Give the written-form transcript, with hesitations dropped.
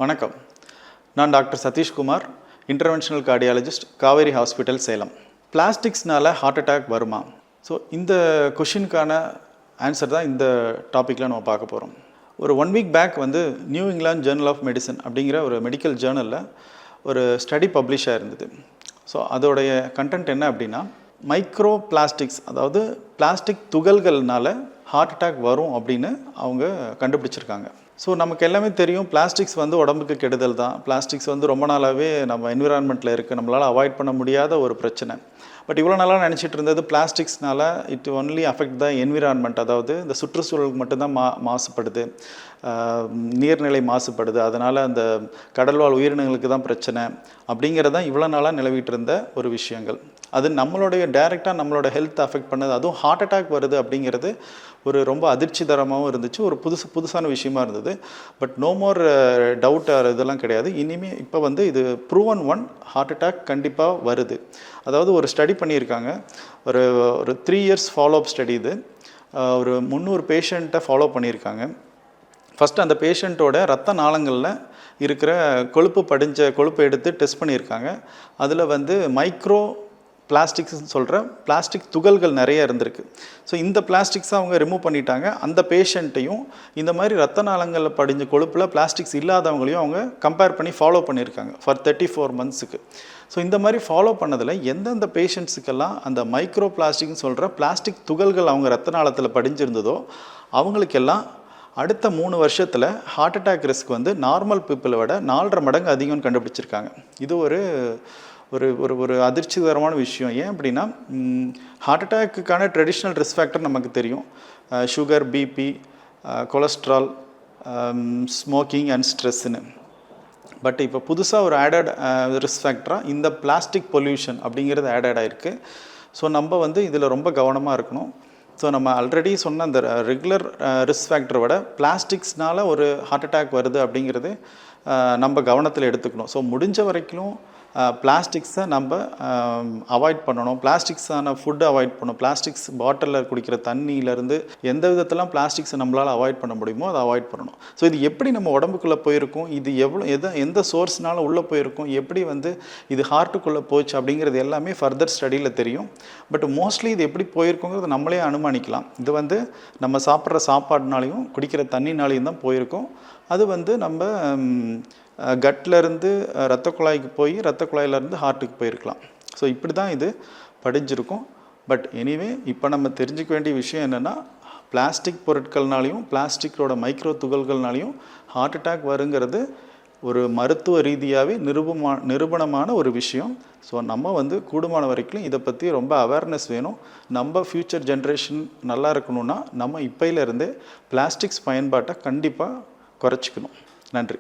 வணக்கம். நான் doctor Satheeshkumar, interventional cardiologist, Kaveri hospital, Salem. பிளாஸ்டிக்ஸ்னால ஹார்ட் அட்டாக் வருமா? ஸோ இந்த கொஷினுக்கான ஆன்சர் தான் இந்த டாப்பிக்கில் நம்ம பார்க்க போகிறோம். ஒரு 1 week back new England journal of medicine அப்படிங்கிற ஒரு மெடிக்கல் ஜேர்னலில் ஒரு ஸ்டடி பப்ளிஷ் ஆகிருந்தது. ஸோ அதோடைய கண்டென்ட் என்ன அப்படின்னா, மைக்ரோ பிளாஸ்டிக்ஸ், அதாவது பிளாஸ்டிக் துகள்கள்னால ஹார்ட் அட்டாக் வரும் அப்படின்னு அவங்க கண்டுபிடிச்சிருக்காங்க. ஸோ நமக்கு எல்லாமே தெரியும், பிளாஸ்டிக்ஸ் உடம்புக்கு கெடுதல் தான். பிளாஸ்டிக்ஸ் ரொம்ப நாளாகவே நம்ம என்விரான்மெண்ட்டில் இருக்குது, நம்மளால் அவாய்ட் பண்ண முடியாத ஒரு பிரச்சனை. பட் இவ்வளோ நாளாக நினச்சிட்டு இருந்தது பிளாஸ்டிக்ஸ்னால it only affect the environment, அதாவது இந்த சுற்றுச்சூழலுக்கு மட்டும்தான் மாசுபடுது, நீர்நிலை மாசுபடுது, அதனால் அந்த கடல்வாழ் உயிரினங்களுக்கு தான் பிரச்சனை அப்படிங்கிறதான் இவ்வளோ நாளாக நிலவிட்டு இருந்த ஒரு விஷயங்கள். அது நம்மளுடைய டைரெக்டாக நம்மளோட ஹெல்த் அஃபெக்ட் பண்ணது, அதுவும் ஹார்ட் அட்டாக் வருது அப்படிங்கிறது ஒரு ரொம்ப அதிர்ச்சிகரமாகவும் இருந்துச்சு, ஒரு புதுசான விஷயமா இருந்தது. பட் நோ மோர் டவுட் இதெல்லாம் கிடையாது. இனிமேல் இப்போ இது ப்ரூவன் ஒன், ஹார்ட் அட்டாக் கண்டிப்பாக வருது. அதாவது ஒரு ஸ்டடி பண்ணியிருக்காங்க, ஒரு 3 இயர்ஸ் ஃபாலோஅப் ஸ்டடி. இது ஒரு 300 பேஷண்ட்டை ஃபாலோ பண்ணியிருக்காங்க. ஃபஸ்ட்டு அந்த பேஷண்ட்டோட ரத்த நாளங்களில் இருக்கிற கொழுப்பை எடுத்து டெஸ்ட் பண்ணியிருக்காங்க. அதில் மைக்ரோ பிளாஸ்டிக்ஸ்ன்னு சொல்கிற பிளாஸ்டிக் துகள்கள் நிறைய இருந்திருக்கு. ஸோ இந்த பிளாஸ்டிக்ஸை அவங்க ரிமூவ் பண்ணிட்டாங்க. அந்த பேஷண்ட்டையும் இந்த மாதிரி ரத்த நாளங்களில் படிஞ்ச கொழுப்பில் பிளாஸ்டிக்ஸ் இல்லாதவங்களையும் அவங்க கம்பேர் பண்ணி ஃபாலோ பண்ணியிருக்காங்க ஃபார் 34 மந்த்ஸுக்கு. ஸோ இந்த மாதிரி ஃபாலோ பண்ணதில் எந்தெந்த பேஷண்ட்ஸுக்கெல்லாம் அந்த மைக்ரோ பிளாஸ்டிக்னு சொல்கிற பிளாஸ்டிக் துகள்கள் அவங்க ரத்த நாளத்தில் படிஞ்சிருந்ததோ அவங்களுக்கெல்லாம் அடுத்த 3 வருஷத்தில் ஹார்ட் அட்டாக் ரிஸ்க் நார்மல் பீப்புளை விட 4.5 மடங்கு அதிகம்னு கண்டுபிடிச்சிருக்காங்க. இது ஒரு ஒரு ஒரு அதிர்ச்சிகரமான விஷயம். ஏன் அப்படின்னா, ஹார்ட் அட்டாக்குக்கான ட்ரெடிஷ்னல் ரிஸ்க் ஃபேக்டர் நமக்கு தெரியும், sugar, BP, cholesterol, smoking and ஸ்ட்ரெஸ்ஸுன்னு. பட் இப்போ புதுசாக ஒரு ஆடட் ரிஸ்க் ஃபேக்டராக இந்த பிளாஸ்டிக் பொல்யூஷன் அப்படிங்கிறது ஆடட் ஆகிருக்கு. ஸோ நம்ம இதில் ரொம்ப கவனமாக இருக்கணும். ஸோ நம்ம ஆல்ரெடி சொன்ன அந்த ரெகுலர் ரிஸ்க் ஃபேக்டரை விட பிளாஸ்டிக்ஸ்னால ஒரு ஹார்ட் அட்டாக் வருது அப்படிங்கிறது நம்ம கவனத்தில் எடுத்துக்கணும். ஸோ முடிஞ்ச வரைக்கும் பிளாஸ்டிக்ஸை நம்ம அவாய்ட் பண்ணணும். பிளாஸ்டிக்ஸான ஃபுட்டு அவாய்ட் பண்ணணும். பிளாஸ்டிக்ஸ் பாட்டிலில் குடிக்கிற தண்ணியிலேருந்து எந்த விதத்தெல்லாம் பிளாஸ்டிக்ஸை நம்மளால் அவாய்ட் பண்ண முடியுமோ அதை அவாய்ட் பண்ணணும். ஸோ இது எப்படி நம்ம உடம்புக்குள்ளே போயிருக்கும், இது எந்த சோர்ஸ்னால உள்ளே போயிருக்கும், எப்படி இது ஹார்ட்டுக்குள்ளே போச்சு அப்படிங்கிறது எல்லாமே ஃபர்தர் ஸ்டடியில் தெரியும். பட் மோஸ்ட்லி இது எப்படி போயிருக்குங்கிறது நம்மளே அனுமானிக்கலாம். இது நம்ம சாப்பிட்ற சாப்பாடுனாலையும் குடிக்கிற தண்ணினாலையும் தான் போயிருக்கும். அது நம்ம கட்லேருந்து ரத்த குழாய்க்கு போய் ரத்த குழாயிலேருந்து ஹார்ட்டுக்கு போயிருக்கலாம். ஸோ இப்படி தான் இது படிஞ்சிருக்கும். பட் எனிவே இப்போ நம்ம தெரிஞ்சுக்க வேண்டிய விஷயம் என்னென்னா, பிளாஸ்டிக் பொருட்கள்னாலையும் பிளாஸ்டிக்கோட மைக்ரோ துகள்கள்னாலையும் ஹார்ட் அட்டாக் வருங்கிறது ஒரு மருத்துவ ரீதியாகவே நிரூபணமான ஒரு விஷயம். ஸோ நம்ம கூடுமான வரைக்கும் இதை பற்றி ரொம்ப அவேர்னஸ் வேணும். நம்ம ஃப்யூச்சர் ஜென்ரேஷன் நல்லா இருக்கணும்னா நம்ம இப்போலேருந்தே பிளாஸ்டிக்ஸ் பயன்பாட்டை கண்டிப்பாக குறைச்சிக்கணும். நன்றி.